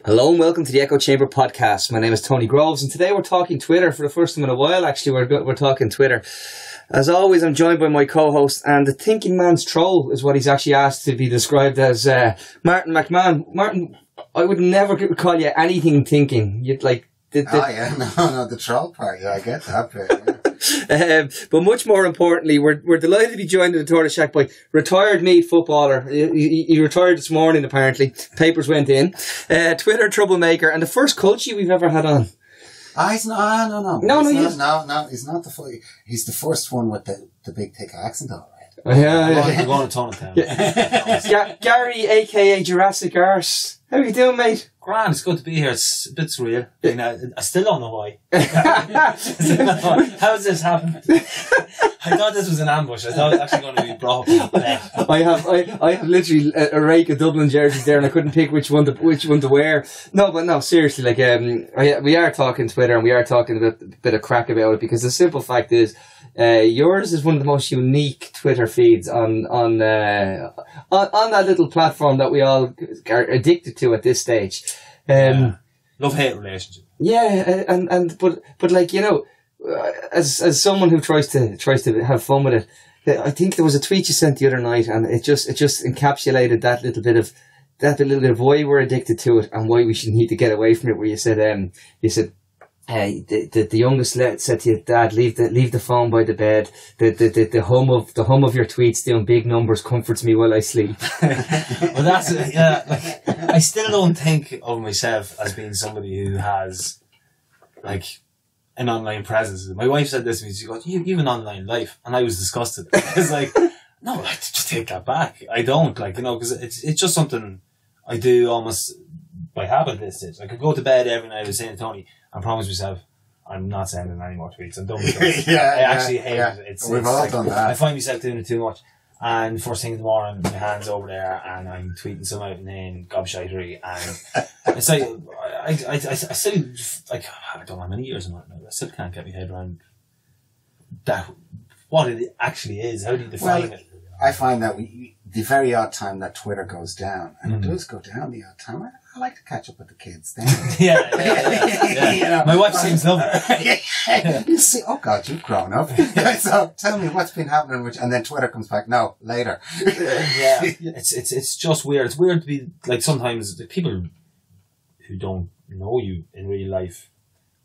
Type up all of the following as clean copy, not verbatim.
Hello and welcome to the Echo Chamber podcast. My name is Tony Groves and today we're talking Twitter for the first time in a while. Actually, we're talking Twitter. As always, I'm joined by my co-host, and the thinking man's troll is what he's actually asked to be described as, Martin McMahon. Martin, I would never call you anything thinking. You'd like... The troll part, yeah, I get that bit, yeah. But much more importantly, we're delighted to be joined in the Tortoise Shack by retired Meath footballer. He retired this morning, apparently. Papers went in. Twitter troublemaker, and the first culture we've ever had on. He's not, no. No, he's not he's the first one with the big thick accent, all right. I'm going to tone it down. Gary, aka Jurassic Arse. How are you doing, mate? Grand, it's good to be here. It's a bit surreal. I still don't know why. How has this happened? I thought this was an ambush. I thought it was actually going to be brought up. I have literally a rake of Dublin jerseys there, and I couldn't pick which one to wear. No, seriously, we are talking Twitter, and we are talking a bit of crack about it, because the simple fact is, yours is one of the most unique Twitter feeds on that little platform that we all are addicted to at this stage. Love-hate relationship. Yeah, but like, you know, as someone who tries to have fun with it, I think there was a tweet you sent the other night, and it just encapsulated that little bit of why we're addicted to it and why we should need to get away from it. Where you said the youngest said to you, Dad, leave the phone by the bed. The hum of your tweets doing big numbers comforts me while I sleep. Well, that's it. Yeah. Like, I still don't think of myself as being somebody who has like an online presence. My wife said this to me. She goes, "You have an online life," and I was disgusted. It's like, no, just take that back. I don't, because it's just something I do almost by habit at this stage. I could go to bed every night. I was saying to Tony, I promise myself, I'm not sending any more tweets. I'm done with it. I actually hate it. We've all done that. I find myself doing it too much. And first thing in the morning, my hand's over there and I'm tweeting some out name gobshitery, and it's like, I still, like, I don't know how many years I'm on it now. I still can't get my head around that, what it actually is. How do you define it? I find that the very odd time that Twitter goes down, and it does go down the odd time, I like to catch up with the kids then. Yeah. You know, my wife seems lovely. You see, oh God, you've grown up. So tell me what's been happening, and then Twitter comes back, no, later. Yeah. It's just weird. It's weird to be, like, sometimes the people who don't know you in real life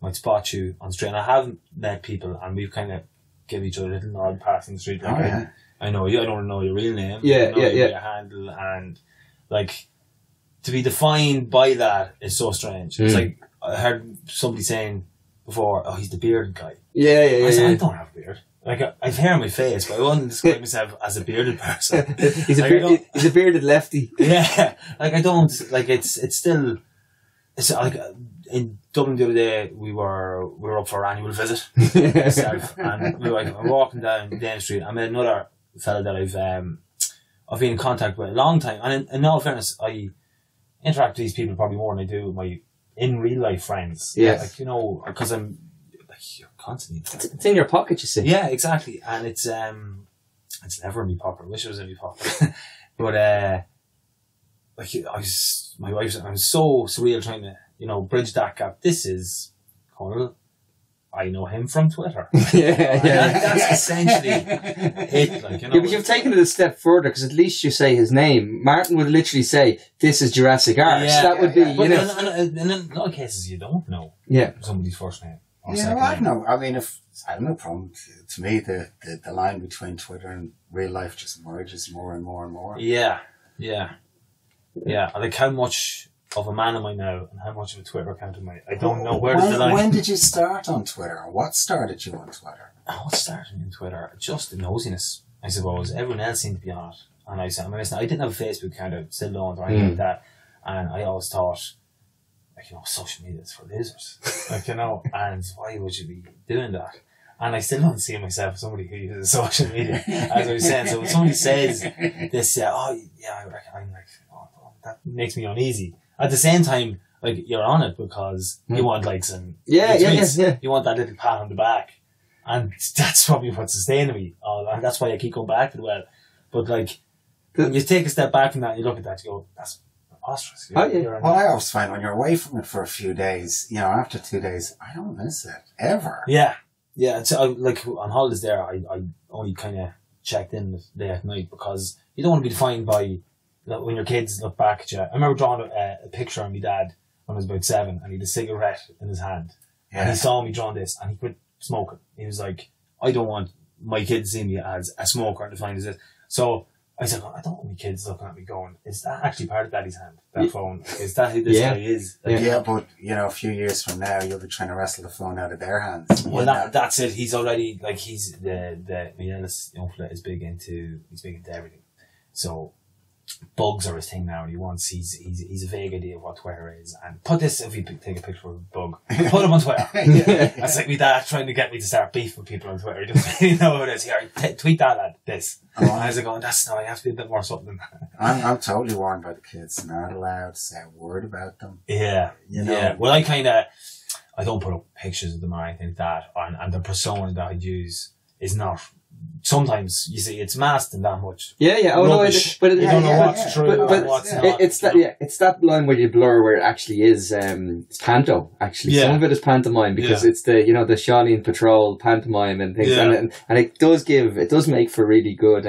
might spot you on the street. And I have met people, and we've kind of give each other a little nod passing the street. Like, I know you, I don't know your real name. Your handle, and like, to be defined by that is so strange. It's like, I heard somebody saying before, "Oh, he's the bearded guy." I said, I don't have a beard. Like, I've hair on my face, but I wouldn't describe myself as a bearded person. He's a bearded lefty. Yeah, like, I don't, like, it's still, it's like, in Dublin the other day, we were up for our annual visit, myself, and we were walking down Dame Street. I met another fella that I've been in contact with a long time, and in all fairness, I interact with these people probably more than I do with my in real life friends. Yeah, like, you know, because I'm like, you're constantly. It's in your pocket, you see. Yeah, exactly, and it's never in my pocket. I wish it was in my pocket, but like, my wife, I was so surreal trying to, you know, bridge that gap. This is Conal. I know him from Twitter. That's essentially it. Like, you know, yeah, but you've taken it a step further, because at least you say his name. Martin would literally say, "This is Jurassic Arse." That would be, you know. And in a lot of cases, you don't know somebody's first name. I know. I mean, I have no problem. To me, the line between Twitter and real life just merges more and more and more. Yeah. Like, how much of a man am I now, and how much of a Twitter account am I? I don't know. Where does the line? When did you start on Twitter? Or what started you on Twitter? What started me on Twitter? Just the nosiness, I suppose. Everyone else seemed to be on it, and I said, I didn't have a Facebook account. I still don't, or anything like that. And I always thought, like, you know, social media is for losers. Like, you know, and why would you be doing that? And I still don't see myself as somebody who uses social media, as I was saying. So when somebody says this, I'm like, oh, that makes me uneasy. At the same time, like, you're on it because you want likes and tweets. You want that little pat on the back, and that's probably what's sustaining me. And that's why I keep going back to the well. But like, when you take a step back from that, and you look at that, you go, preposterous. Oh, yeah. Well, I always find when you're away from it for a few days, you know, after 2 days, I don't miss it ever. Yeah. It's like on holidays there, I only kind of checked in late at night because you don't want to be defined by when your kids look back at you. I remember drawing a picture of my dad when I was about 7, and he had a cigarette in his hand. Yeah. And he saw me drawing this, and he quit smoking. He was like, I don't want my kids to see me as a smoker and defined as this. So I said, I don't want my kids looking at me going, is that actually part of Daddy's hand, that phone? Is that who this guy is? Like, yeah, but, you know, a few years from now, you'll be trying to wrestle the phone out of their hands. Well, that's it. He's already, like, he's my eldest young fella is big into everything. So bugs are his thing now, and he's a vague idea of what Twitter is. And put this, if you take a picture of a bug, put him on Twitter. That's like me dad trying to get me to start beef with people on Twitter. He doesn't really know what it is. Here, tweet that lad, this. And I was like going, I have to be a bit more something than that. I'm totally warned by the kids. Not allowed to say a word about them. Yeah. You know? Yeah. Well, I don't put up pictures of them or anything like that. And the persona that I use is not. Sometimes you see it's masked in that much. Yeah. Oh rubbish. But you don't know what's true and what's not. It's that line where you blur where it actually is. It's panto. Actually, some of it is pantomime because it's the the Shawnee and Patrol pantomime and things, and it does make for really good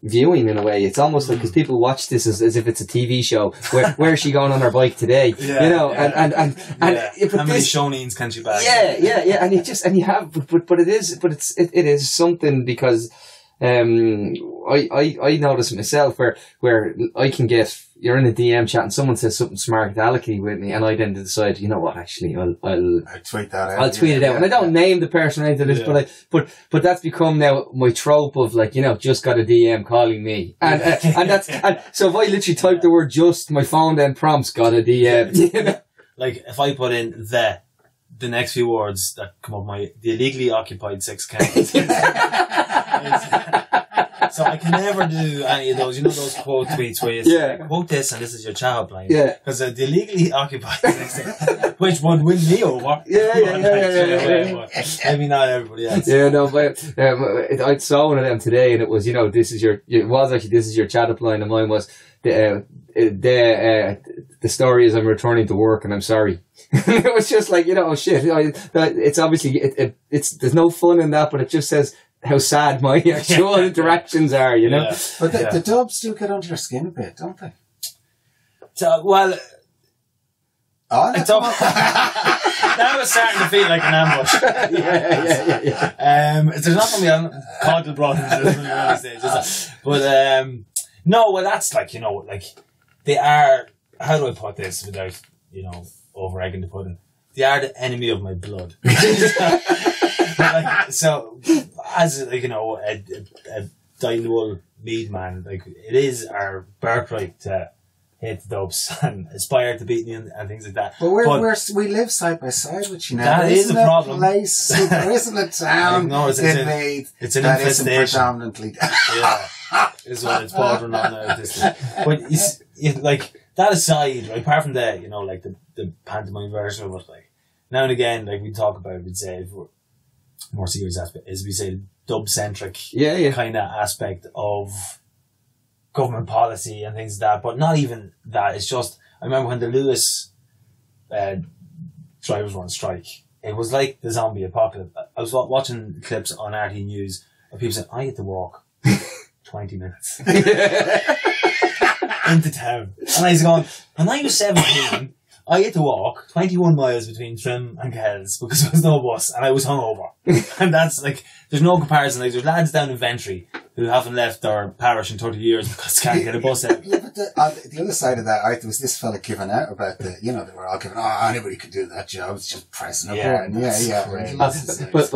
viewing in a way. It's almost like because people watch this as if it's a TV show. Where is she going on her bike today? And how many Shawnees can she bag? But it is something because I notice myself where I can get, you're in a DM chat and someone says something smart alecky with me, and I then decide, you know what, actually I'll tweet that out. I'll tweet it out, and I don't name the person or anything, but that's become now my trope of just got a DM calling me, and so if I literally type the word just, my phone then prompts got a DM. Like if I put in the next few words that come up, the illegally occupied 6 counties. So I can never do any of those, those quote tweets where you say, quote this and this is your child line. Yeah. Because the illegally occupied 6 which would win me over. Yeah. Maybe not everybody else. Yeah, no, but I saw one of them today, and it was, this is your chat up line, and mine was, the story is I'm returning to work and I'm sorry. It was just like, shit. It's obviously, there's no fun in that, but it just says how sad my actual interactions are, Yeah. But the dubs do get under your skin a bit, don't they? So, well... Oh, that's now it's starting to feel like an ambush. There's not going to be a coddle brought into this one at any stage, but no, well, that's they are, how do I put this without, over egging the pudding? They are the enemy of my blood. So, as, a dyed-in-the-wool mead man, it is our birthright to hate the dubs and aspire to beat them and things like that. But we live side by side with you now. That is a problem. There isn't a town it's an that infestation. isn't predominantly... is what it's bordering on now at this point. But that aside, apart from that, the pantomime version of it, now and again, we talk about, we'd say, if we're more serious aspect, is we say dub-centric kind of aspect of government policy and things like that, but not even that. It's just, I remember when the Lewis drivers were on strike, it was like the zombie apocalypse. I was watching clips on RT News of people saying, I had to walk 20 minutes into town. And I was going, when I was 17, I had to walk 21 miles between Trim and Kells because there was no bus and I was hungover. And that's there's no comparison. There's lads down in Ventry who haven't left their parish in 30 years because they can't get a bus out. Yeah, but the other side of that, there was this fella giving out about they were all giving, anybody could do that job. It's just pressing a button. But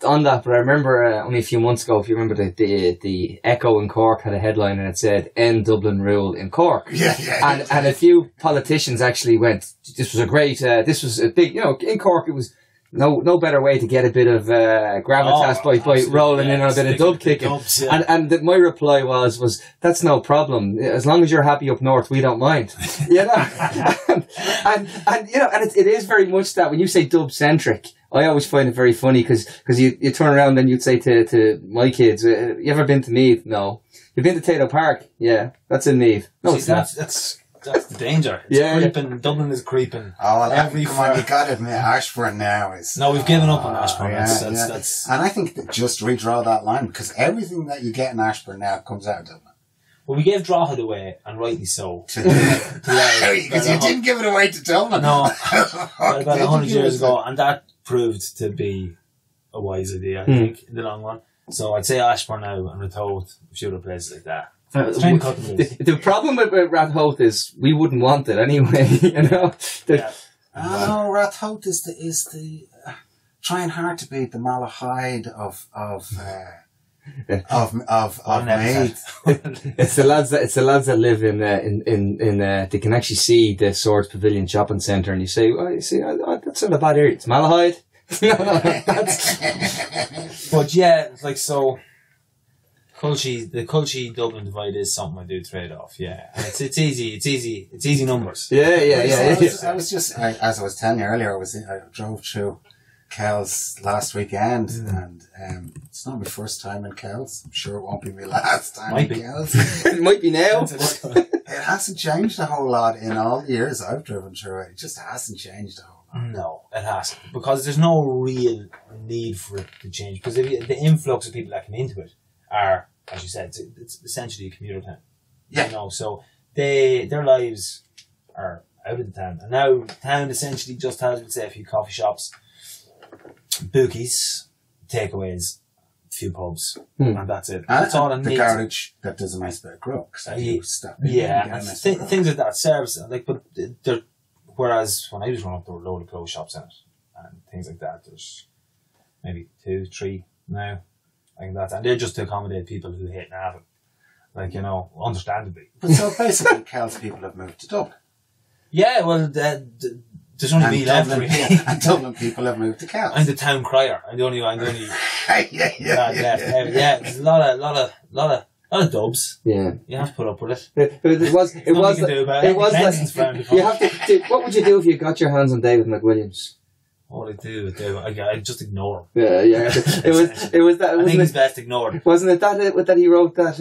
on that, I remember only a few months ago, if you remember the Echo in Cork had a headline and it said, End Dublin Real in Cork. And a few politicians actually went, this was a big, in Cork it was no better way to get a bit of gravitas by rolling in on a bit of dub kicking. And my reply was that's no problem. As long as you're happy up north, we don't mind. and it is very much that when you say dub centric, I always find it very funny because you turn around and you'd say to my kids, you ever been to Meath? No. You've been to Tato Park? Yeah, that's in Meath. No, See, it's not. that's the danger. It's creeping. Dublin is creeping. Oh, well, Every come on, you got to admit, Ashburn now is... No, we've given up on Ashburn. Yeah, That's and I think that just redraw that line, because everything that you get in Ashburn now comes out of Dublin. well, we gave Drogheda away, and rightly so. Because you didn't give it away to Dublin. No, about 100 years ago, and that proved to be a wise idea, I think, in the long run. So I'd say Ashburn now, and Ratoath, a few other places like that. Try and cut them loose. The problem with Ratoath is we wouldn't want it anyway. You know. No, Ratoath is the trying hard to be the Malahide of Maid. It's the lads that live in they can actually see the Swords Pavilion shopping centre, and you say, that's not a bad area. It's Malahide. No, that's. But yeah, like so. The Culchie Dublin divide is something I do trade off. Yeah, and it's easy numbers. Yeah. I was just, as I was telling you earlier, I drove through Kells last weekend, and it's not my first time in Kells. I'm sure it won't be my last time in Kells. It might be now. It hasn't changed a whole lot in all the years I've driven through it. It just hasn't changed a whole lot. No, it hasn't, because there's no real need for it to change. Because the influx of people that come into it are, as you said, it's essentially a commuter town. Yeah. You know, so their lives are out of the town, and now the town essentially just has, let's say, a few coffee shops, bookies, takeaways, a few pubs, and that's it. That's all it needs. The garage that does a nice bit of grub. Things like that service, like, but whereas when I was growing up, there were a load of clothes shops in it and things like that. There's maybe 2, 3 now. Like that, and they're just to accommodate people who hate Navan, like, you know, understandably. But so basically, Kells people have moved to Dublin. Yeah, well, there's only me left. And Dublin people have moved to Kells. I'm the town crier. I'm the only. Yeah. There's a lot of dubs. Yeah, you have to put up with it. It was you have to. What would you do if you got your hands on David McWilliams? What I do, I just ignore him. Yeah. It was that. I think it's best ignored. Wasn't it that he wrote that?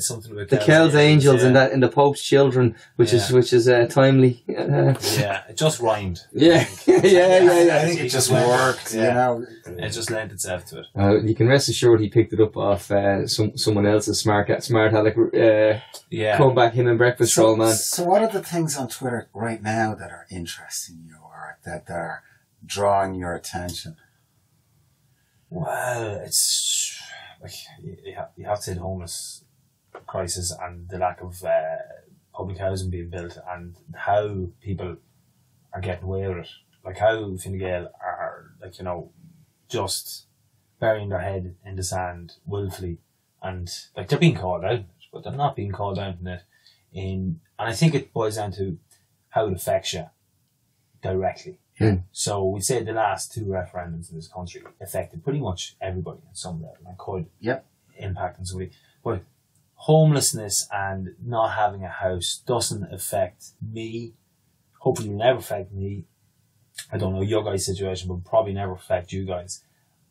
Something about the Kells Angels in the Pope's Children, which is timely. Yeah, it just rhymed. Yeah. I think it just worked. Yeah. You know, it just lent itself to it. You can rest assured he picked it up off someone else's smart aleck. Comeback him and breakfast roll, man. So what are the things on Twitter right now that are interesting you, or that are drawing your attention? Well, it's like you have to say the homeless crisis and the lack of public housing being built, and how people are getting away with it. Like how Fine Gael are, like, you know, just burying their head in the sand willfully, and like they're being called out in it, but they're not being called out in it. And I think it boils down to how it affects you directly. So we'd say the last 2 referendums in this country affected pretty much everybody on some level, and could impact on somebody. But homelessness and not having a house doesn't affect me. Hopefully will never affect me. I don't know your guys' situation, but probably never affect you guys.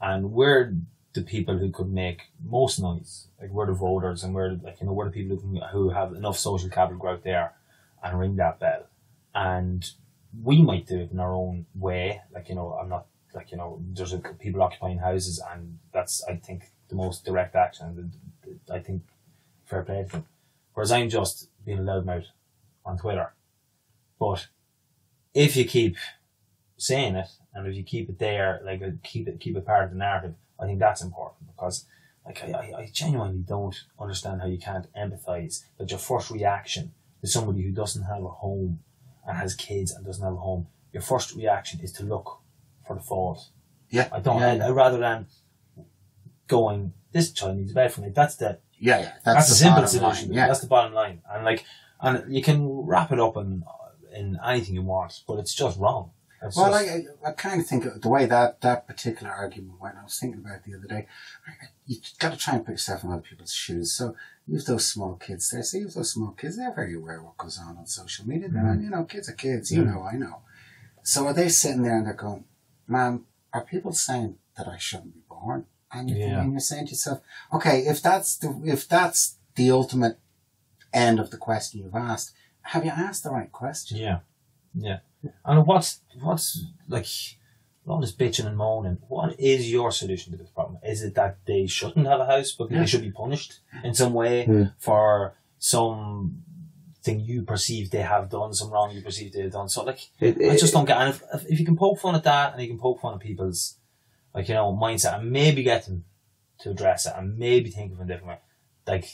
And we're the people who could make most noise. Like, we're the voters, and we're, like, you know, we're the people who have enough social capital to go out there and ring that bell. And we might do it in our own way. Like, you know, I'm not, like, you know, there's people occupying houses, and that's, I think, the most direct action. I think fair play to them. Whereas I'm just being a loudmouth on Twitter. But if you keep saying it, and if you keep it there, like, keep it part of the narrative, I think that's important, because, like, I genuinely don't understand how you can't empathise that your first reaction to somebody who doesn't have a home and has kids and doesn't have a home, your first reaction is to look for the fault. Yeah. I rather than going, this child needs a bed for me. That's the that's the simple solution. Yeah. That's the bottom line. And you can wrap it up in anything you want, but it's just wrong. I kind of think the way that particular argument went, I was thinking about it the other day. You got to try and put yourself in other people's shoes. So you have those small kids there. So you have those small kids. They're very aware of what goes on social media. You know, kids are kids. You know, I know. So are they sitting there and they're going, "Man, are people saying that I shouldn't be born?" And you're saying to yourself, "Okay, if that's the ultimate end of the question you've asked. Have you asked the right question? Yeah. And what's like all this bitching and moaning? What is your solution to this problem? Is it that they shouldn't have a house, but they should be punished in some way for something you perceive they have done, some wrong you perceive they have done? So like, I just don't get. And if you can poke fun at that, and you can poke fun at people's mindset, and maybe get them to address it, and maybe think of it a different way, like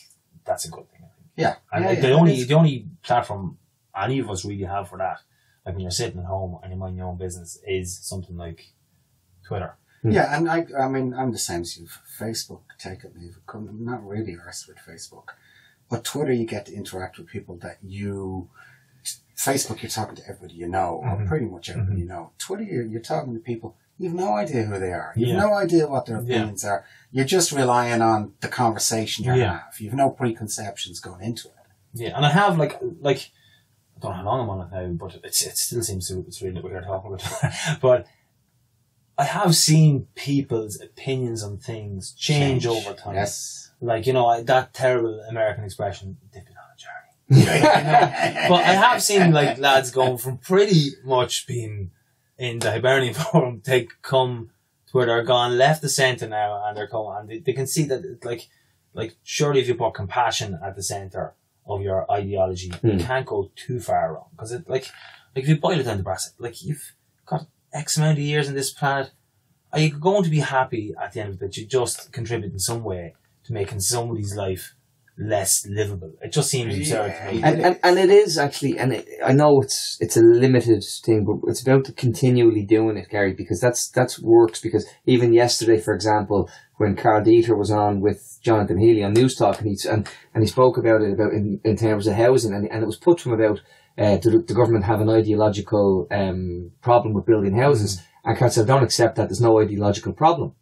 that's a good thing. I think. Yeah. And the only platform any of us really have for that, like when you're sitting at home and you mind your own business, is something like Twitter. Yeah, and I mean, I'm the same as you. Facebook, take it, leave it. I'm not really arsed with Facebook. But Twitter, you get to interact with people that Facebook, you're talking to everybody you know, or pretty much everybody you know. Twitter, you're talking to people, you have no idea who they are. You have no idea what their opinions are. You're just relying on the conversation you have. You have no preconceptions going into it. Yeah, and I have, like, I don't know how long I'm on it now, but it still seems to, it's really what we're talking about. But I have seen people's opinions on things change over time. Yes. Like, that terrible American expression, dipping on a journey. But I have seen, like, lads going from pretty much being in the Hibernia Forum, they come Twitter, gone left the centre now, and they're coming, and they can see that, like, surely if you put compassion at the centre of your ideology, you can't go too far wrong. Because like if you boil it down to brass, like, you've got X amount of years on this planet, are you going to be happy at the end of it that you just contribute in some way to making somebody's life less livable? It just seems absurd to me. And it is actually, and I know it's a limited thing, but it's about continually doing it, Gary, because that's works. Because even yesterday, for example, when Carl Dieter was on with Jonathan Healy on News Talk, and he spoke about it in terms of housing, and it was put to him about the government have an ideological problem with building houses, and Carl said, "I don't accept that. There's no ideological problem."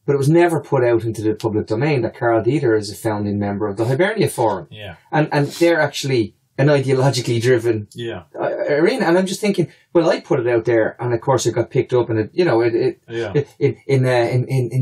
But it was never put out into the public domain that Carl Dieter is a founding member of the Hibernia Forum. Yeah. And they're actually an ideologically driven arena. And I'm just thinking, well, I put it out there, and of course it got picked up, and in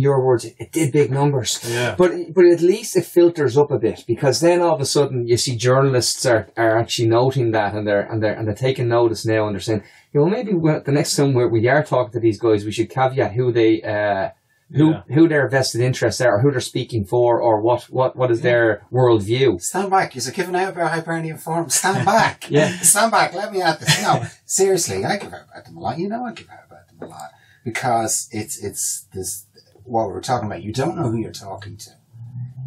your words, it did big numbers. Yeah. But at least it filters up a bit, because then all of a sudden you see journalists are actually noting that, and they're taking notice now, and they're saying, maybe the next time we are talking to these guys, we should caveat who they who their vested interests are, or who they're speaking for, or what is their worldview. Stand back. You're giving out about Hibernia Forum. Stand back. Stand back. Let me at this. No, seriously, I give out about them a lot. I give out about them a lot, because it's this, what we were talking about. You don't know who you're talking to.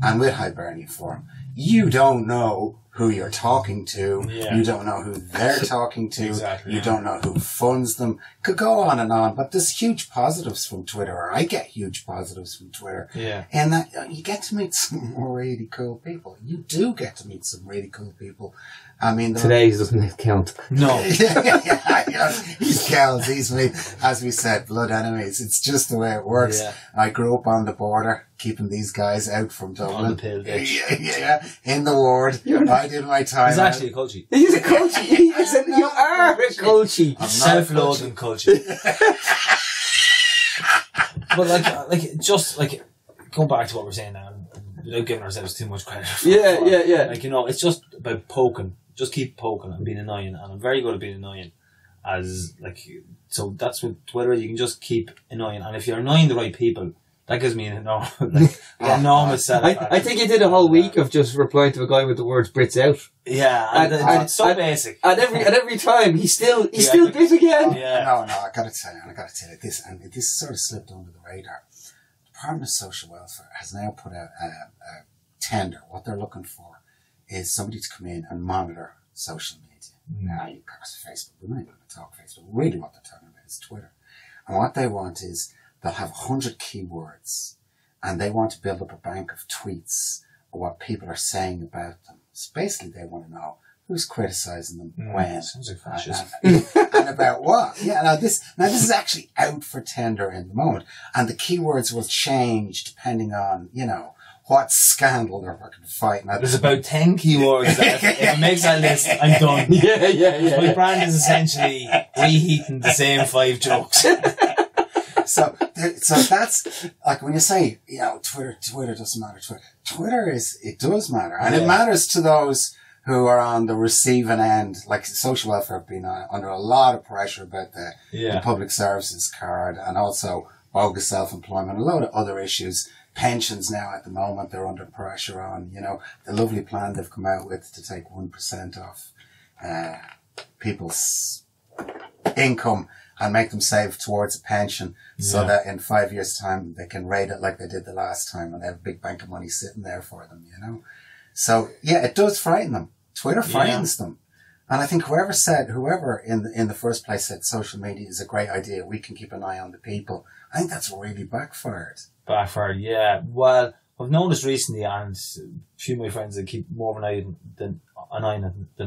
And with Hibernia Forum, you don't know who you're talking to. Yeah. You don't know who they're talking to. Exactly, you don't know who funds them. Could go on, but there's huge positives from Twitter, or I get huge positives from Twitter. Yeah. And that you get to meet some really cool people. You do get to meet some really cool people. I mean, today doesn't count. No. He's counts. He's me, as we said, blood enemies. It's just the way it works. Yeah. I grew up on the border, keeping these guys out from Dublin. On the pill, in the ward. I did my time. He's actually a culture. He's a culture. You are a culture. Self-loathing culture. But just going back to what we're saying now, without giving ourselves too much credit. Yeah. It's just about poking. Just keep poking and being annoying, and I'm very good at being annoying. So that's with Twitter. You can just keep annoying, and if you're annoying the right people, that gives me an enormous satisfaction. I think you did a whole week of just replying to a guy with the words "Brits out." Yeah, and it's so basic. And every time he's still bit again. Yeah. No, I gotta tell you this, and this sort of slipped under the radar. The Department of Social Welfare has now put out a tender. What they're looking for is somebody to come in and monitor social media. Now, you cross Facebook. We're not even going to talk Facebook. Really, what they're talking about is Twitter. And what they want is, they'll have 100 keywords, and they want to build up a bank of tweets of what people are saying about them. So basically, they want to know who's criticising them, when, sounds like fascism. And about what. Yeah, now this is actually out for tender in the moment, and the keywords will change depending on, what scandal they're fucking fighting at. There's about 10 keywords that if it makes that list, I'm done. Yeah. My brand is essentially reheating the same 5 jokes. So that's like when you say, Twitter doesn't matter. Twitter it does matter, and it matters to those who are on the receiving end. Like social welfare have been under a lot of pressure about the public services card, and also bogus self-employment, a lot of other issues. Pensions now at the moment they're under pressure on. The lovely plan they've come out with to take 1% off people's income and make them save towards a pension, so that in 5 years' time they can rate it like they did the last time, and they have a big bank of money sitting there for them. So it does frighten them. Twitter frightens them, and I think whoever in the first place said social media is a great idea, we can keep an eye on the people, I think that's really backfired. Yeah. Well, I've noticed recently, and a few of my friends that keep more of an eye than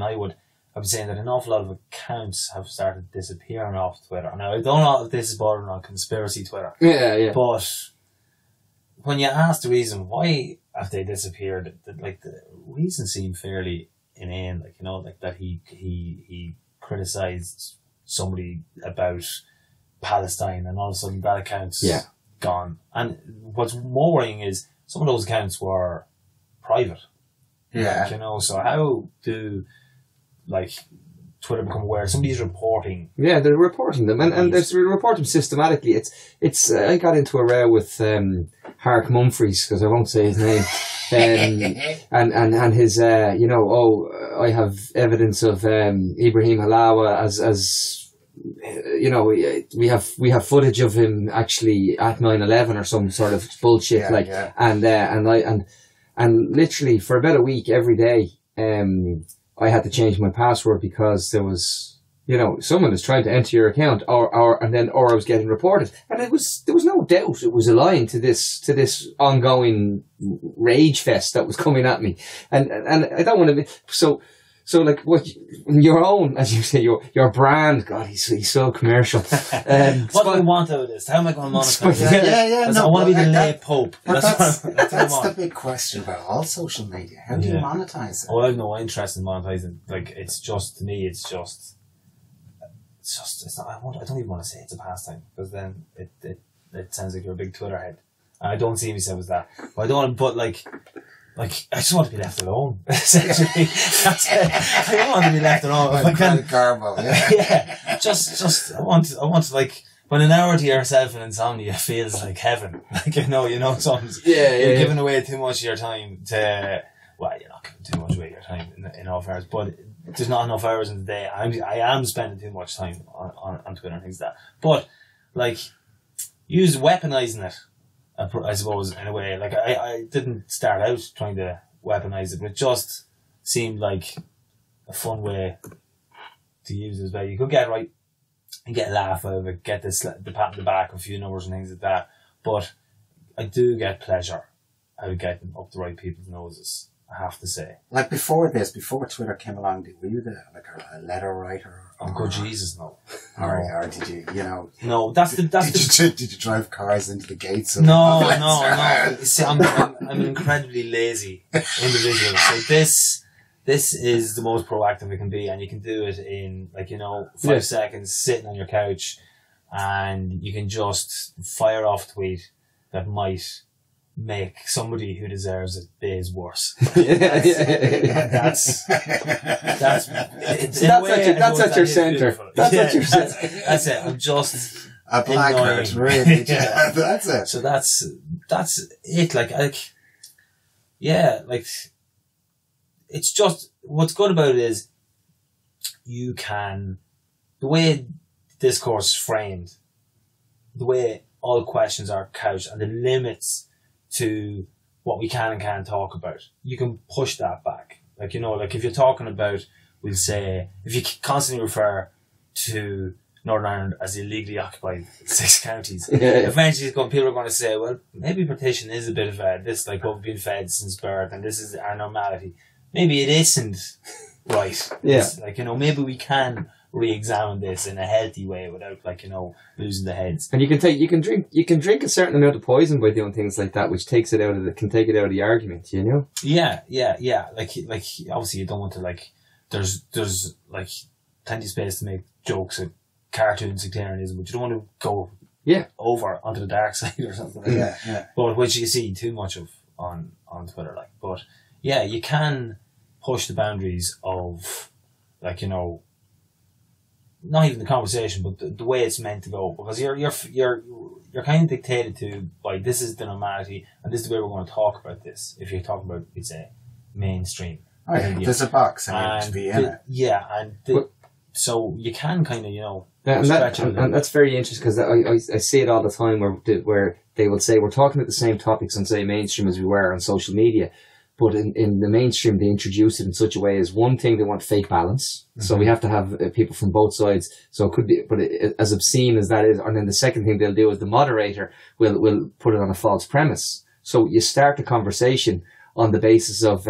I would, have been saying that an awful lot of accounts have started disappearing off Twitter. Now, I don't know if this is bordering on conspiracy Twitter. Yeah. But when you ask the reason why have they disappeared, the reason seemed fairly inane. That he criticised somebody about Palestine, and all of a sudden that account's gone. And what's more worrying is some of those accounts were private. Yeah. So how do Twitter become aware? Somebody's reporting. Yeah, they're reporting them, and they report them systematically. It's. I got into a row with Hark Mumfries, because I won't say his name, and his I have evidence of Ibrahim Halawa as we have footage of him actually at 9/11 or some sort of bullshit and literally for about a week every day I had to change my password because there was someone was trying to enter your account or I was getting reported, and there was no doubt it was aligned to this ongoing rage fest that was coming at me, and I don't want to be so like what your own, as you say, your brand. God, he's so commercial. What do I want out of this? How am I going to monetize it? I want to be the lay pope. That's the big question about all social media. How do you monetize it? Well, I have no interest in monetizing. It's just, to me, it's not. I don't even want to say it's a pastime, because then it sounds like you're a big Twitter head. I don't see myself as that. But I don't want to put I just want to be left alone. Essentially, that's it. I don't want to be left alone. Just I want when an hour to yourself in insomnia feels like heaven. Sometimes you're giving away too much of your time to. Well, you're not giving too much away of your time in off hours, but there's not enough hours in the day. I am spending too much time on Twitter and things like that. But use weaponizing it. I suppose, in a way. I didn't start out trying to weaponize it, but it just seemed like a fun way to use it as well. You could get right and get a laugh out of it, get the pat on the back, a few numbers and things like that. But I do get pleasure out of getting up the right people's noses, I have to say. Before Twitter came along, were you a letter writer? Oh, good Jesus, no. Or did you, No, did you drive cars into the gates? No. See, I'm an incredibly lazy individual. So this is the most proactive it can be, and you can do it in 5 seconds, sitting on your couch, and you can just fire off a tweet that might make somebody who deserves it days worse. That's at your centre. That's it. I'm just a blackguard, really. That's it. So that's it. It's just, what's good about it is you can, the way discourse is framed, the way all questions are couched, and the limits to what we can and can't talk about, you can push that back. If you're talking about, we'll say, if you constantly refer to Northern Ireland as illegally occupied 6 counties, eventually people are going to say, well, maybe partition is a bit of this, what we've been fed since birth, and this is our normality. Maybe it isn't right. Maybe we can re-examine this in a healthy way without losing the heads. And you can drink a certain amount of poison by doing things like that, which can take it out of the argument, Yeah. Obviously you don't want to there's plenty of space to make jokes of cartoon sectarianism, but you don't want to go over onto the dark side or something like that. Yeah. But which you see too much of on Twitter, like. But yeah, you can push the boundaries of, like, you know, not even the conversation, but the way it's meant to go, because you're kind of dictated to by this is the normality and this is the way we're going to talk about this. If you're talking about, you'd say, mainstream. Oh, yeah. There's a box and to be in it. Yeah, so you can kind of, you know, and that's very interesting, because I see it all the time where they will say we're talking about the same topics on, say, mainstream as we were on social media, but in the mainstream they introduce it in such a way as, one thing, they want fake balance, so we have to have people from both sides, so it could be, but as obscene as that is, and then the second thing they'll do is the moderator will put it on a false premise, so you start the conversation on the basis of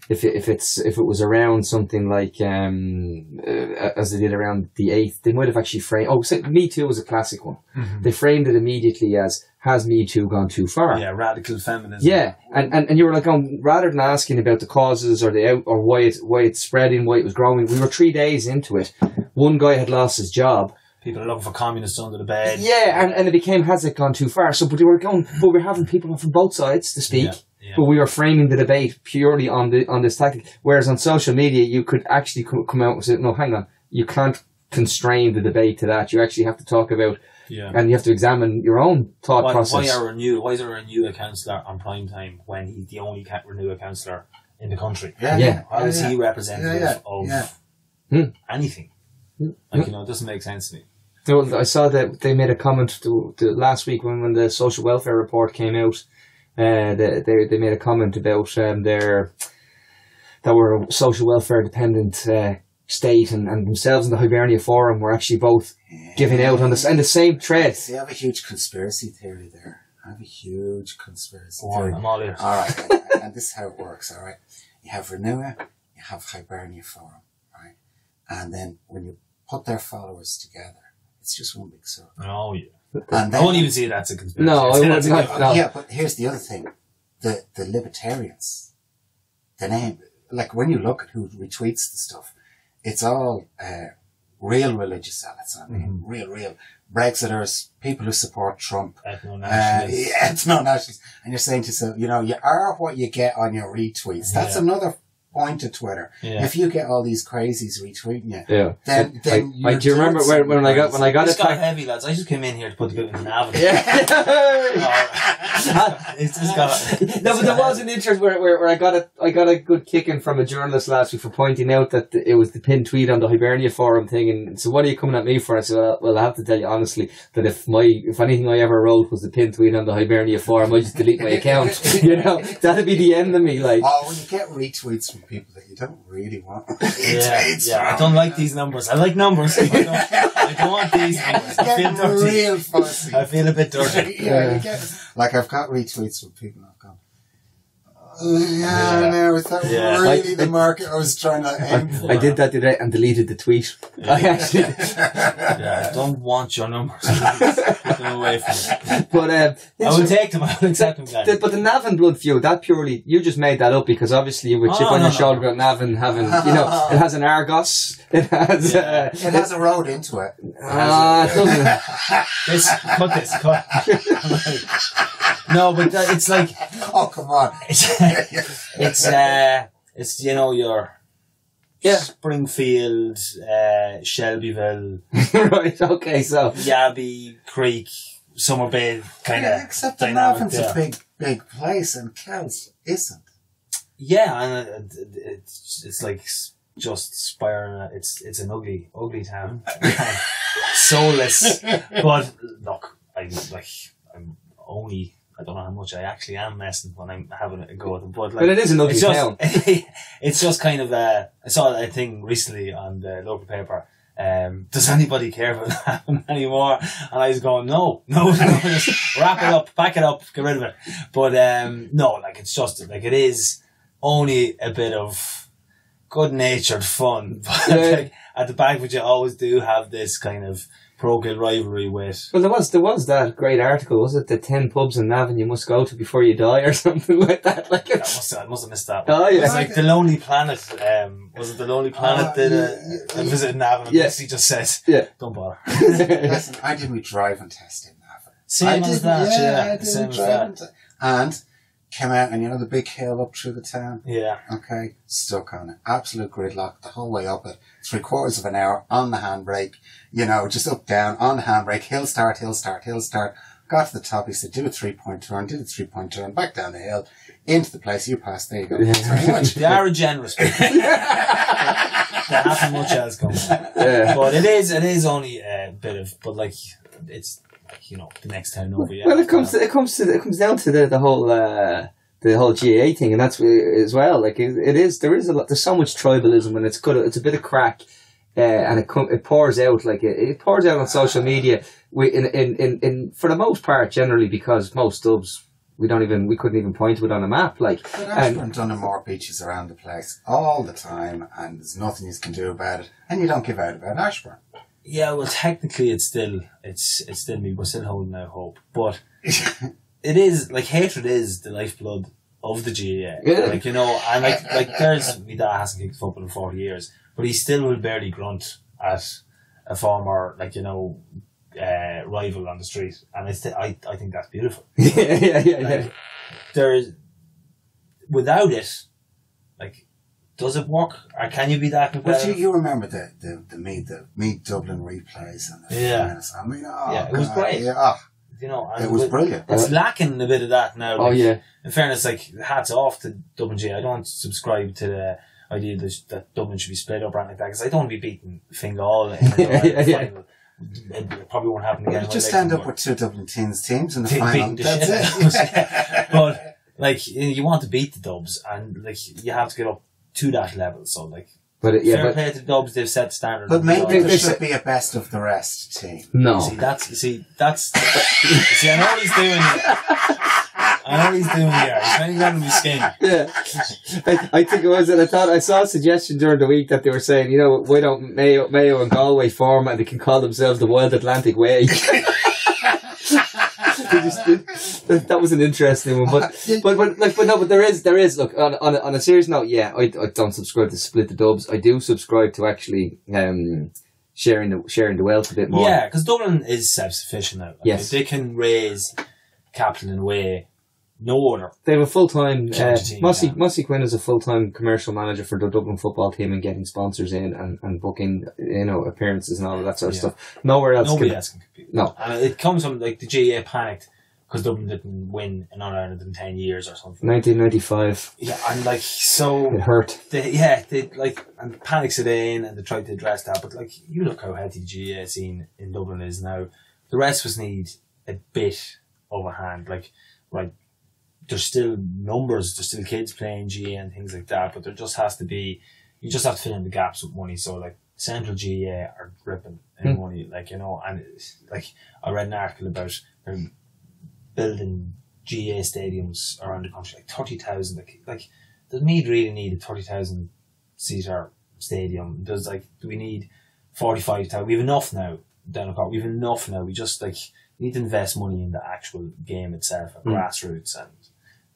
if it was around something like as they did around the 8th, they might have actually framed. Oh, so Me Too was a classic one. Mm-hmm. They framed it immediately as, has Me Too gone too far? Yeah, radical feminism. Yeah, and you were like, rather than asking about the causes or or why it's spreading, why it was growing, we were 3 days into it. One guy had lost his job. People are looking for communists under the bed. Yeah, and it became, has it gone too far? So, but we're having people from both sides to speak. Yeah. Yeah. But we were framing the debate purely on this tactic. Whereas on social media, you could actually come out and say, no, hang on, you can't constrain the debate to that. You actually have to talk about, and you have to examine your own thought process. Why is there a Renew councillor on prime time when he's the only Renew councillor in the country? Yeah. How is he representative of anything? Like, you know, it doesn't make sense to me. So I saw that they made a comment last week when the social welfare report came out. They made a comment about that we're a social welfare dependent state, and themselves and the Hibernia Forum were actually both giving out on the same thread. See, I have a huge conspiracy theory there. I'm all ears. All right, and this is how it works. All right, you have Renew, you have Hibernia Forum, right, and then when you put their followers together, it's just one big circle. Oh yeah. And then, I won't even say that's a conspiracy. No, I would not. No. Yeah, but here's the other thing: the libertarians, the name, like when you look at who retweets the stuff, it's all real religious zealots. I mean, real Brexiters, people who support Trump, ethno-nationalists, and you're saying to yourself, you know, you are what you get on your retweets. That's another point to Twitter. Yeah. If you get all these crazies retweeting you, then do you remember when I got it? It's got heavy, lads. I just came in here to put the bit in the nav. But there was an interest where I got a good kicking from a journalist last week for pointing out that it was the pinned tweet on the Hibernia Forum thing, and so what are you coming at me for? I said, well, I have to tell you honestly that if anything I ever wrote was the pinned tweet on the Hibernia Forum, I just delete my account. You know, that'd be the end of me. Like, when you get retweets from people that you don't really want. I don't like these numbers. I like numbers. I don't want these numbers. I feel dirty. Real fussy. I feel a bit dirty. Like I've got retweets from people I've gone, no, is that really the market I was trying to aim for? I did that today and deleted the tweet. I actually I don't want your numbers. Get them away from me. But I will take them. I will accept them. But the Navan blood feud, that purely, you just made that up because obviously you would chip on your shoulder about Navan having, you know, it has an Argos. It has it has a road into it. It doesn't. Cut. No, but it's like, oh come on, it's you know, your Springfield, Shelbyville, right? Okay, so Yabby Creek, Summerbay kind of. Except the Navan's a big place, and Kells isn't. Yeah, and it's like just spiraling. It's an ugly town, soulless. But look, I'm only. I don't know how much I actually am messing when I'm having a go at them. But it is an ugly town. It's just kind of, I saw a thing recently on the local paper. Does anybody care about that anymore? And I was going, no, just wrap it up, pack it up, get rid of it. But, no, like it's just, like it is only a bit of good-natured fun, but Yeah. like, at the back of it, you always do have this kind of parochial rivalry with. Well, there was that great article, was it? The 10 pubs in Navan you must go to before you die, or something like that. Like, I must have missed that one. oh yeah, It was like The Lonely Planet. Was it The Lonely Planet I visited Navan and Yeah. basically just said, yeah. don't bother. Listen, I did my driving test in Navan. Same as that, I yeah. did Same my as driving that. test. And came out, and you know the big hill up through the town? Yeah. Okay, stuck on it. Absolute gridlock the whole way up it. 3/4 of an hour on the handbrake, you know, just up, down, on the handbrake, hill start. Got to the top, he said, do a 3-point turn, did a 3-point turn, back down the hill, into the place you passed, there you go. Thanks very much. They are a generous people. They haven't much else going on. Yeah. But it is only a bit of, but like, it's, like, you know, the next town over. Yeah. Well, it comes down to the whole GAA thing, and that's as well. Like there's so much tribalism, and it's a bit of crack, and it pours out it pours out on social media. In for the most part, generally, because most dubs we couldn't even point to it on a map. Like, but Ashburn done more beaches around the place all the time, and there's nothing you can do about it, and you don't give out about Ashburn. Yeah, well, technically, it's still me. We're still holding out hope, but it is like hatred is the lifeblood of the GAA. Yeah. Like, you know, and like there's my dad hasn't kicked football in 40 years, but he still will barely grunt at a former, like, you know, rival on the street, and I think that's beautiful. yeah. There's without it, like. Does it work? Or can you be that competitive? But you remember the Meet Dublin replays and the finals. I mean, it was great. Yeah, you know, it was brilliant. It's lacking a bit of that now. Oh, yeah. In fairness, like, hats off to Dublin G. I don't subscribe to the idea that Dublin should be split up or anything like that, because I don't want to be beating Fingal in the final. It probably won't happen again. You just stand up with two Dublin teams in the final. That's it. But like, you want to beat the Dubs, and like, you have to get up to that level. So like, fair play to the Dubs, they've set the standard. But maybe there should be a best of the rest team. No. See, I know what he's doing here. He's trying to get him his skin. Yeah. I think it was, and I saw a suggestion during the week that they were saying, you know, why don't Mayo and Galway form and they can call themselves the Wild Atlantic Way. That was an interesting one, but there is. Look, on a serious note, yeah, I don't subscribe to split the Dubs. I do subscribe to actually sharing the wealth a bit more. Yeah, because Dublin is self-sufficient now. Like, yes, they can raise capital in a way no other. They have a full-time. Mossy Quinn is a full-time commercial manager for the Dublin football team and getting sponsors in and booking, you know, appearances and all of that sort of stuff. Nobody else can compete. No, and it comes from like the GAA panicked because Dublin didn't win in Ireland in 10 years or something. 1995. Yeah, and like, so it hurt. They like, and panics it in, and they tried to address that. But like, you look how healthy the GAA scene in Dublin is now. The rest of us need a bit of a hand. Like, right, there's still numbers, there's still kids playing GAA and things like that, but there just has to be, you just have to fill in the gaps with money. So like, Central GAA are dripping in money, like, you know, and like, I read an article about building GAA stadiums around the country, like 30,000. Like, does Meath really need a 30,000 seater stadium? Do we need 45,000? We have enough now down the court. We have enough now. We just need to invest money in the actual game itself, grassroots, and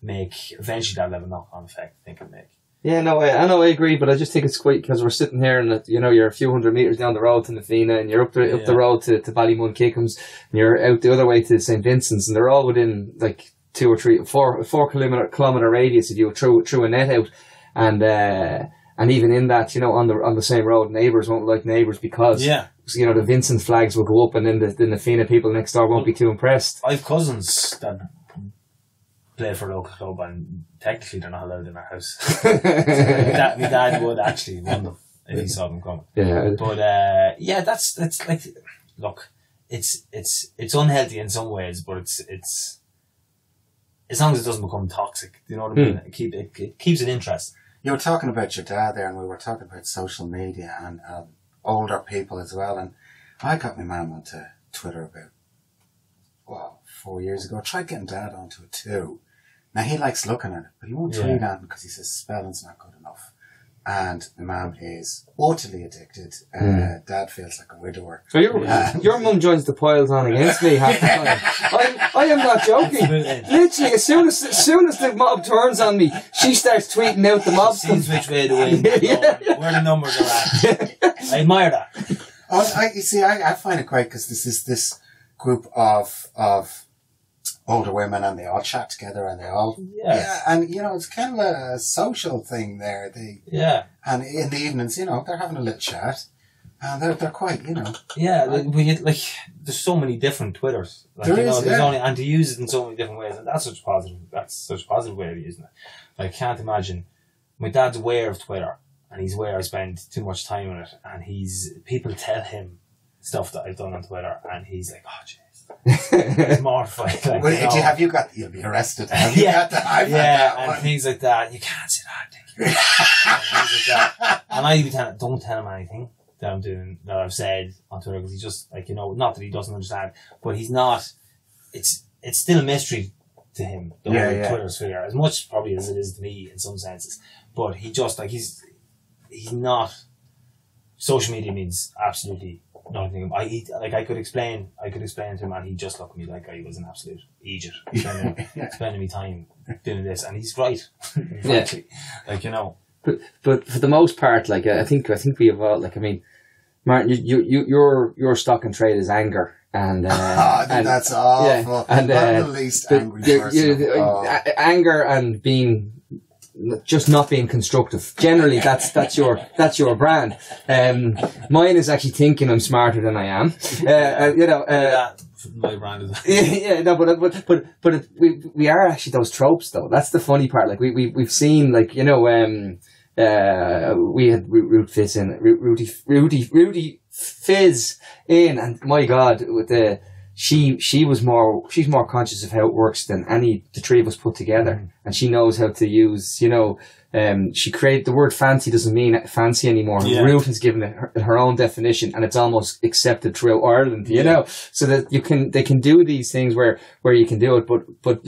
make eventually that level knock-on effect. I think it'll make. Yeah, no, I agree, but I just think it's quite, because we're sitting here and, you know, you're a few hundred metres down the road to Nafina, and you're up the road to Ballymun Kickham's, and you're out the other way to St. Vincent's, and they're all within like 2 or 3, 4 kilometre radius if you threw a net out, and even in that, you know, on the same road, neighbours won't like neighbours because you know, the Vincent flags will go up, and then the Nafina people next door won't be too impressed. I've cousins that play for a local club, and technically they're not allowed in our house. So my dad would actually want them if he saw them coming. Yeah, but that's like, look, it's unhealthy in some ways, but it's as long as it doesn't become toxic. You know what I mean? It keeps it interesting. You were talking about your dad there, and we were talking about social media and older people as well. And I got my mum onto Twitter about 4 years ago. I tried getting Dad onto it too. Now he likes looking at it, but he won't tweet on it because he says spelling's not good enough. and the mum is utterly addicted. Dad feels like a widower. So your mum joins the piles on against me half the time. I am not joking. Literally, as soon as the mob turns on me, she starts tweeting out the mob stuff. Seems which way the wind is going, where the numbers are at. I admire that. I find it great because this group of older women, and they all chat together, and they all and it's kind of a social thing there. And in the evenings, they're having a little chat, and they're quite there's so many different Twitters. There's only, and to use it in so many different ways, and that's such a positive way of using it. I can't imagine. My dad's aware of Twitter, and he's aware I spend too much time on it, and people tell him stuff that I've done on Twitter, and he's like, oh jeez. He's mortified. You'll be arrested. Have you got that? I've had that and one. things like that. You can't say that. And things like that. And I even don't tell him anything that I'm doing, that I've said on Twitter, because he's just not that he doesn't understand, but he's not. It's still a mystery to him, the whole Twitter sphere, as much probably as it is to me in some senses. But he just he's not. Social media means absolutely nothing. I could explain to him, and he'd just look at me like I was an absolute idiot spending me time doing this, and he's right. Frankly. But for the most part, I think we have all, Martin, your stock and trade is anger. And that's awful. And I'm the least angry person. Anger and being just not being constructive. Generally, that's your brand. Mine is actually thinking I'm smarter than I am. My brand is but we are actually those tropes though. That's the funny part. We've seen we had Rudy Fizz in, and my God, with she's more conscious of how it works than the three of us put together, and she knows how to use, she created the word fancy doesn't mean fancy anymore. Yeah. Ruth has given it her own definition, and it's almost accepted throughout Ireland, so that they can do these things where you can do it, but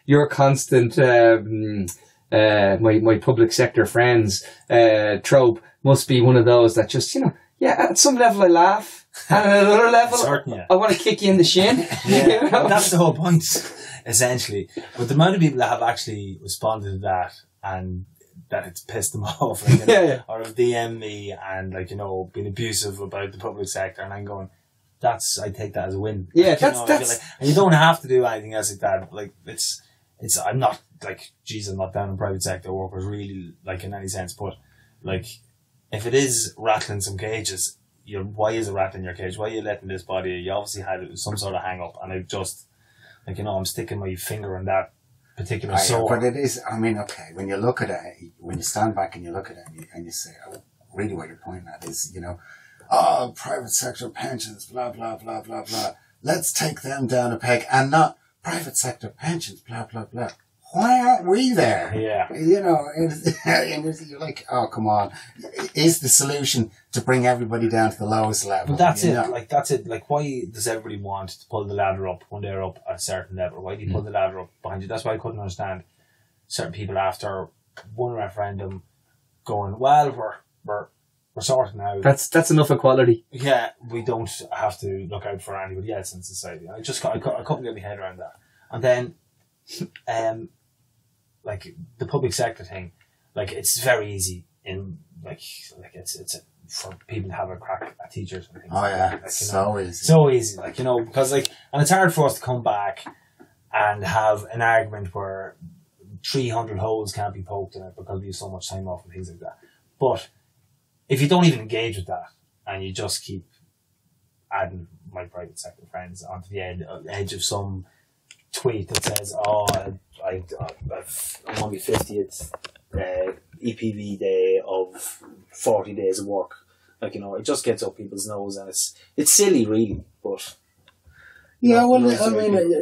your constant, my public sector friends, trope must be one of those that just, at some level I laugh. And at another level, I want to kick you in the shin. Yeah, that's the whole point, essentially. But the amount of people that have actually responded to that, and that it's pissed them off, or have DM'd me and been abusive about the public sector, and I'm going, I take that as a win. Yeah, that's and you don't have to do anything else like that. It's I'm not I'm not down in private sector workers really, in any sense, but if it is rattling some cages, why is a rat in your cage? Why are you letting this body? You obviously had some sort of hang up, and I just I'm sticking my finger on that particular sore. But it is. I mean, okay. When you look at it, when you stand back and you look at it, and you say, "Oh, really?" What you're pointing at is, private sector pensions, blah blah blah blah blah. Let's take them down a peg, and not private sector pensions, blah blah blah. Why aren't we there? Yeah. You're like, oh, come on. Is the solution to bring everybody down to the lowest level? But that's it. That's it. Why does everybody want to pull the ladder up when they're up at a certain level? Why do you pull the ladder up behind you? That's why I couldn't understand certain people after one referendum going, well, we're sorting out. That's enough equality. Yeah, we don't have to look out for anybody else in society. I couldn't get my head around that. And then, the public sector thing, it's very easy in it's for people to have a crack at teachers and things. Oh yeah, so easy. So easy, because and it's hard for us to come back and have an argument where 300 holes can't be poked in it because we have so much time off and things like that. But if you don't even engage with that and you just keep adding my private sector friends onto the edge of some tweet that says, I'm on my 50th EPV day of 40 days of work. It just gets up people's nose, and it's silly, really. But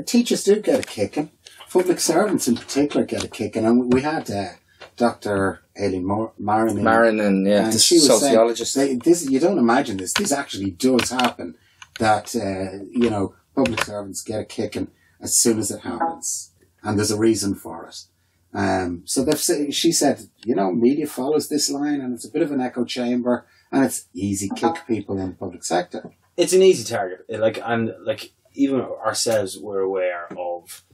teachers do get a kicking. Public servants in particular get a kicking, and we had Dr. Aileen Marin, and she was sociologist. This, you don't imagine this. This actually does happen. That public servants get a kicking as soon as it happens, and there's a reason for it. So she said, media follows this line, and it's a bit of an echo chamber, and it's easy kick people in the public sector. It's an easy target. Even ourselves, we're aware of,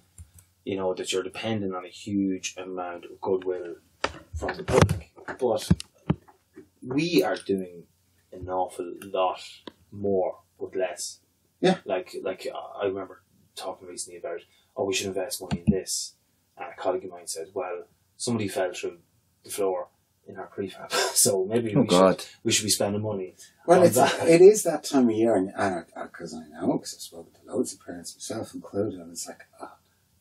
that you're dependent on a huge amount of goodwill from the public. But we are doing an awful lot more with less. Yeah. Like I remember talking recently about, we should invest money in this. And a colleague of mine said, well, somebody fell through the floor in our prefab, so maybe we should be spending money. Well, it is that time of year, and because I know, because I've spoken to loads of parents, myself included, and it's like,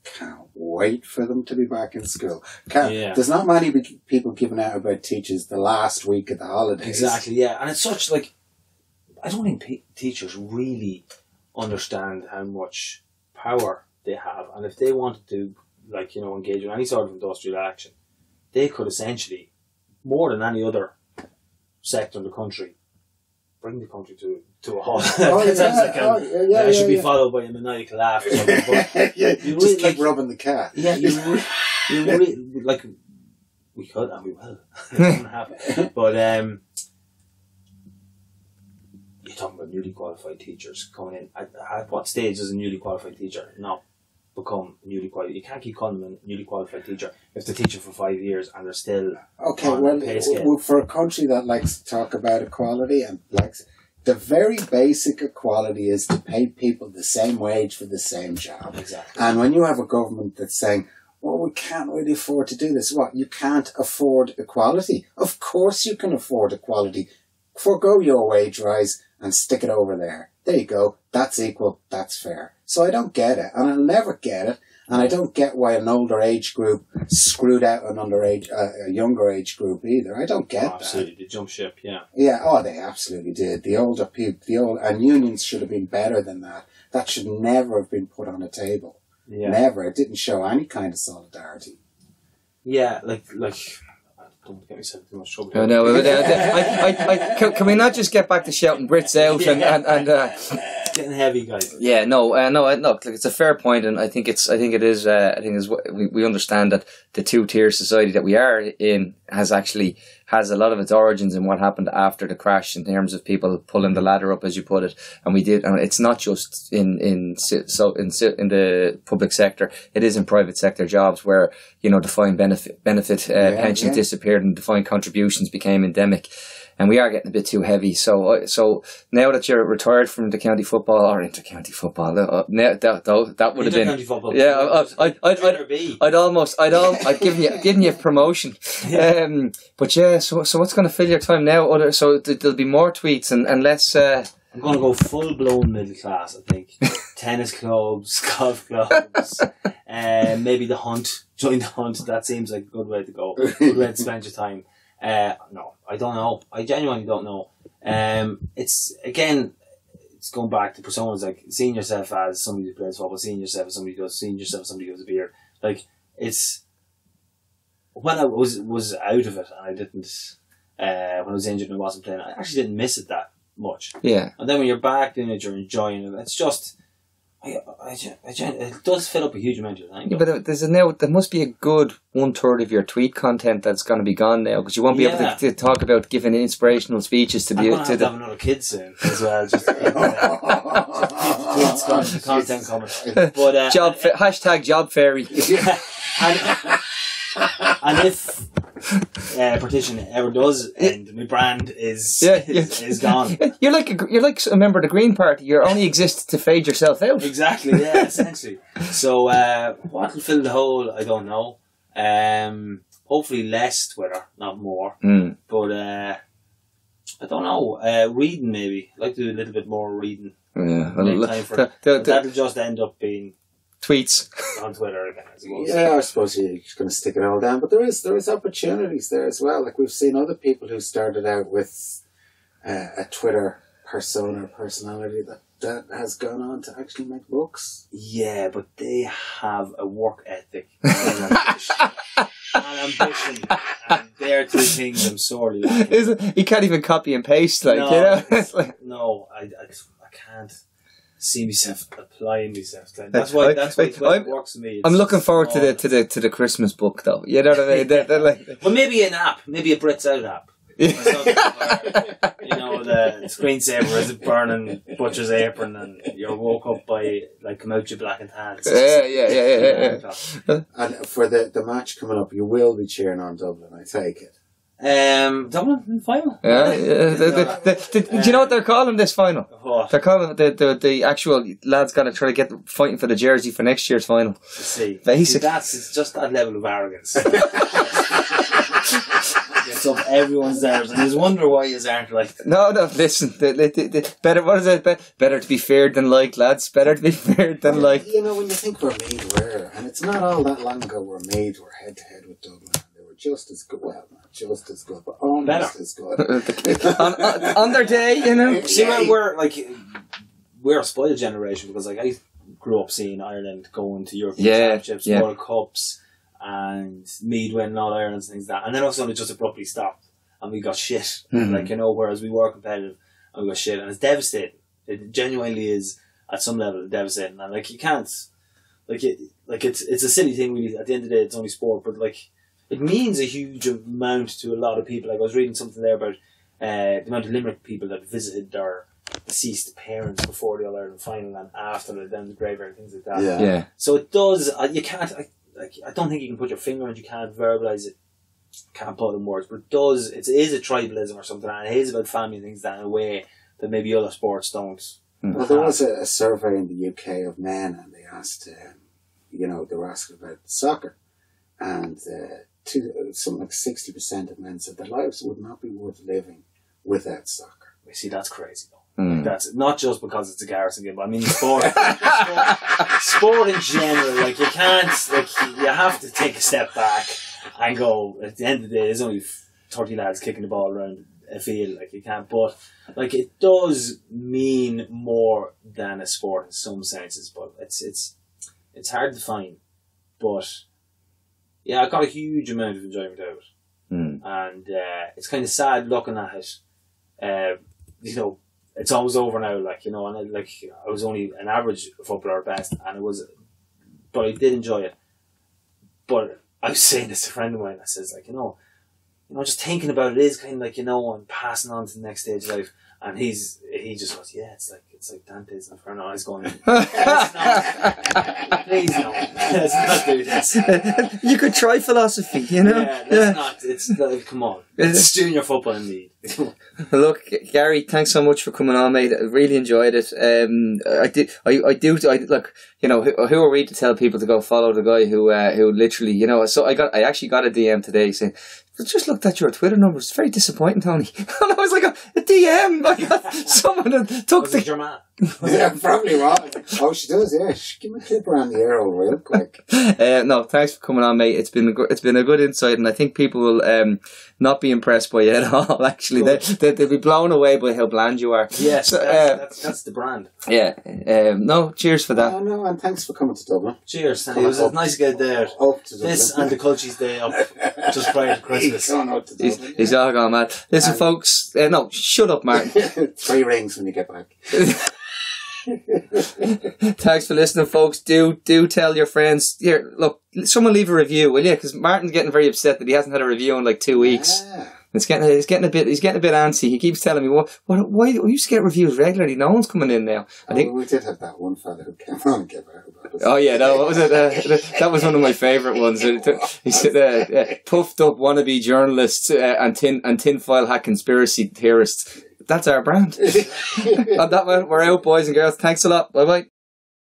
can't wait for them to be back in school. There's not many people giving out about teachers the last week of the holidays. Exactly, yeah. And it's such, I don't think teachers really understand how much power they have. And if they wanted to, engage in any sort of industrial action, they could essentially, more than any other sector in the country, bring the country to a halt. It should be followed by a maniacal laugh or something. But just keep rubbing the cat. Yeah, we could and we will. It's going to happen. But you're talking about newly qualified teachers coming in. At what stage does a newly qualified teacher not become newly qualified? You can't keep calling them a newly qualified teacher if they're teaching for 5 years and they're still for a country that likes to talk about equality and likes the very basic equality is to pay people the same wage for the same job. Exactly. And when you have a government that's saying, well, we can't really afford to do this, you can't afford equality? Of course you can afford equality. Forgo your wage rise and stick it over there. There you go. That's equal. That's fair. So I don't get it, and I'll never get it, and I don't get why an older age group screwed out a younger age group either. I don't get that. Absolutely, they jump ship, yeah. Yeah, they absolutely did. The older people, and unions should have been better than that. That should never have been put on a table. Yeah. Never. It didn't show any kind of solidarity. Yeah, don't get myself too much trouble. No, can we not just get back to shouting Brits out and getting heavy, guys? Yeah, no. It's a fair point, and I think we understand that the two-tier society that we are in has a lot of its origins in what happened after the crash in terms of people pulling the ladder up, as you put it, and it's not just in the public sector. It is in private sector jobs where defined benefit pensions disappeared and defined contributions became endemic. And we are getting a bit too heavy. So now that you're retired from the county football or inter-county football, that would have been football. Yeah, I'd given you a promotion. But yeah, so what's going to fill your time now? So there'll be more tweets and less. I'm going to go full blown middle class. I think tennis clubs, golf clubs, maybe the hunt. Join the hunt. That seems like a good way to go. Good way to spend your time. No, I don't know. I genuinely don't know. It's going back to personas, like seeing yourself as somebody who plays football, seeing yourself as somebody who goes a beer. Like, it's when I was out of it and I didn't when I was injured and I wasn't playing, I actually didn't miss it that much. Yeah. And then when you're back doing it, you're enjoying it. It's just it does fill up a huge amount of time. Yeah, but there must be a good 1/3 of your tweet content that's going to be gone now, because you won't be able to talk about giving inspirational speeches to I'm going to have another kid soon as well. Just content coming. But hashtag job fairy. And if partition ever does end, my brand is gone. You're like a member of the Green Party. You only exist to fade yourself out. Exactly, yeah, essentially. So what will fill the hole, I don't know. Hopefully less Twitter, not more. But I don't know. Reading, maybe. I'd like to do a little bit more reading. Yeah, that'll just end up being tweets on Twitter again, I suppose. Yeah, I suppose you're going to stick it all down. But there is opportunities there as well. Like, we've seen other people who started out with a Twitter personality that has gone on to actually make books. Yeah, but they have a work ethic and ambition. And they're two things I'm sorely lacking. You can't even copy and paste, No, I can't. see myself applying myself. That's why it works for me. I'm looking forward to the Christmas book though. You know what I mean? Well, maybe an app, maybe a Brits Out app. You know, the screensaver is burning butcher's apron, and you're woke up by like come out your blackened hands. Yeah. And for the match coming up, you will be cheering on Dublin, I take it. Dublin in the final. Yeah. Do you know what they're calling this final? What? They're calling the actual lads got to try to get fighting for the jersey for next year's final. See, Basically, it's just that level of arrogance. It's up everyone's nerves, and I wonder why you aren't like that. No, listen. Better. What is it? Better to be feared than liked, lads. Better to be feared than liked. You know, when you think we're made were, and it's not all that long ago we're made were head to head with Dublin. They were just as good. Well, not just as good, but almost as good. on their day, you know. See, we're a spoiled generation because like I grew up seeing Ireland going to European Championships, World Cups, and Mead winning all Ireland's and things like that, and then all of a sudden it just abruptly stopped and we got shit. Like, you know, whereas we were competitive and we got shit, and it's devastating. It genuinely is at some level devastating, and like you can't it's a silly thing really. At the end of the day, it's only sport, but like it means a huge amount to a lot of people. Like I was reading something there about the amount of Limerick people that visited their deceased parents before the All Ireland final and after the down the graveyard, things like that. Yeah. So it does. You can't. I don't think you can put your finger on it. You can't verbalise it. Can't put it in words, but it does. It is a tribalism or something, and it is about family and things that in a way that maybe other sports don't. Well, there was a survey in the UK of men, and they asked, they were asking about soccer, and something like 60% of men said their lives would not be worth living without soccer. You see, that's crazy though. That's not just because it's a Garrison game, but I mean sport in general. Like you can't, you have to take a step back and go. At the end of the day, there's only 30 lads kicking the ball around a field. Like you can't, but like it does mean more than a sport in some senses. But it's hard to find. But yeah, I got a huge amount of enjoyment out of it, and it's kind of sad looking at it. It's almost over now, and I was only an average footballer at best, but I did enjoy it. But I was saying this to a friend of mine, I says, just thinking about it is kind of like, and passing on to the next stage of life. And he just goes, yeah, it's like Dante's Inferno. I was going, please no, let's not do this. You could try philosophy, you know? Yeah, let's not. It's like, come on. It's junior football indeed. Look, Gary, thanks so much for coming on, mate. I really enjoyed it. Who are we to tell people to go follow the guy who literally, so I actually got a DM today saying, I just looked at your Twitter numbers. It's very disappointing, Tony. And I was like, a DM. I got someone that took was it your man? Yeah, probably was. Oh, she does, yeah. Give me a clip around the arrow real quick. No, thanks for coming on, mate. It's been a good insight, and I think people will not be impressed by you at all. Actually, they'll be blown away by how bland you are. Yes, so, that's the brand. Yeah. No, cheers for that. No, and thanks for coming to Dublin. Cheers. And it was nice to get there. This and the Culchies Day up just prior to Christmas. He's all gone mad. Listen, folks. No, shut up, Martin. 3 rings when you get back. Thanks for listening, folks. Do tell your friends. Here, look, someone leave a review, will you? Because Martin's getting very upset that he hasn't had a review in like 2 weeks. Yeah. He's getting a bit antsy. He keeps telling me, why we used to get reviews regularly? No one's coming in now. I think we did have that one fella who came on and gave out about us. Oh yeah, no, what was it? That was one of my favourite ones. He said, "Puffed up wannabe journalists and tinfoil hat conspiracy theorists." That's our brand. On that one, we're out, boys and girls. Thanks a lot. Bye bye.